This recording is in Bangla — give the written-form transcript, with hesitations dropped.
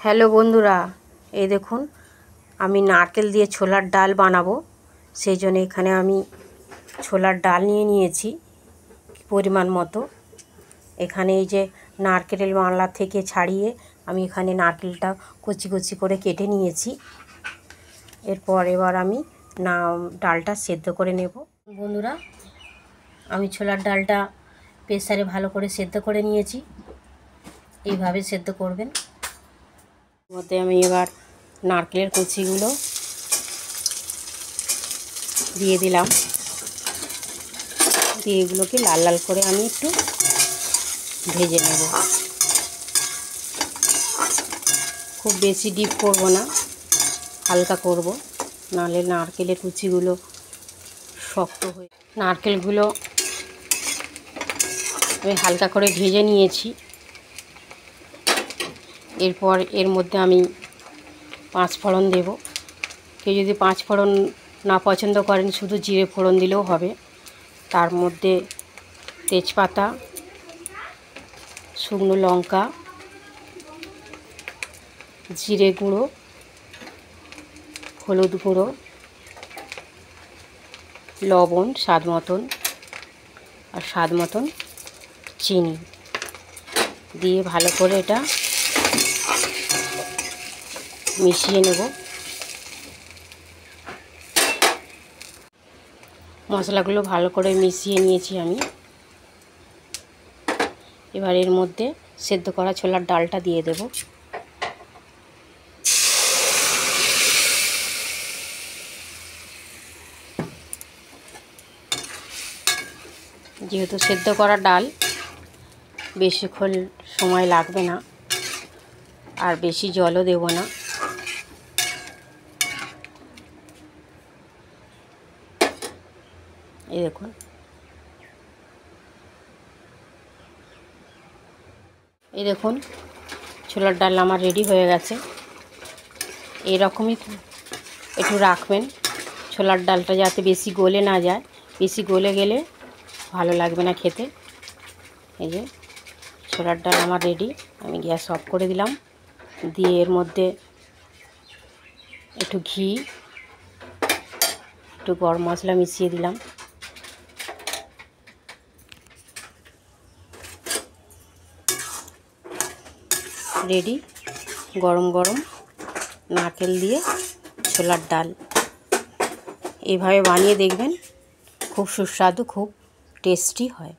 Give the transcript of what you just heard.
হ্যালো বন্ধুরা, এই দেখুন আমি নারকেল দিয়ে ছোলার ডাল বানাবো। সেই জন্য এখানে আমি ছোলার ডাল নিয়ে নিয়েছি পরিমাণ মতো। এখানে এই যে নারকেলের মালা থেকে ছাড়িয়ে আমি এখানে নারকেলটা কচি কচি করে কেটে নিয়েছি। এবার আমি ডালটা সেদ্ধ করে নেব। বন্ধুরা, আমি ছোলার ডালটা প্রেসারে ভালো করে সেদ্ধ করে নিয়েছি। এইভাবে সেদ্ধ করবেন। মধ্যে আমি এবার নারকেলের কুচিগুলো দিয়ে দিলাম, দিয়ে এগুলোকে লাল লাল করে আমি একটু ভেজে নেব। খুব বেশি ডিপ করব না, হালকা করব, নাহলে নারকেলের কুচিগুলো শক্ত হয়ে। নারকেলগুলো আমি হালকা করে ভেজে নিয়েছি। এরপর এর মধ্যে আমি 5 ফোড়ন দেব। কেউ যদি 5 ফোড়ন না পছন্দ করেন, শুধু জিরে ফোড়ন দিলেও হবে। তার মধ্যে তেজপাতা, শুকনো লঙ্কা, জিরে গুঁড়ো, হলুদ গুঁড়ো, লবণ স্বাদ মতন, আর স্বাদ মতন চিনি দিয়ে ভালো করে এটা মিশিয়ে নেব। মশলাগুলো ভালো করে মিশিয়ে নিয়েছি আমি। এবার এর মধ্যে সেদ্ধ করা ছোলার ডালটা দিয়ে দেব। যেহেতু সেদ্ধ করা ডাল, বেশিক্ষণ সময় লাগবে না, আর বেশি জলও দেব না। এই দেখুন, ছোলার ডাল আমার রেডি হয়ে গেছে। এরকমই একটু রাখবেন, ছোলার ডালটা যাতে বেশি গলে না যায়। বেশি গলে গেলে ভালো লাগবে না খেতে। এই যে ছোলার ডাল আমার রেডি। আমি গ্যাস অফ করে দিলাম, দিয়ে এর মধ্যে একটু ঘি, একটু গরম মশলা মিশিয়ে দিলাম। রেডি গরম গরম নারকেল দিয়ে ছোলার ডাল। এইভাবে বানিয়ে দেখবেন, খুব সুস্বাদু, খুব টেস্টি হয়।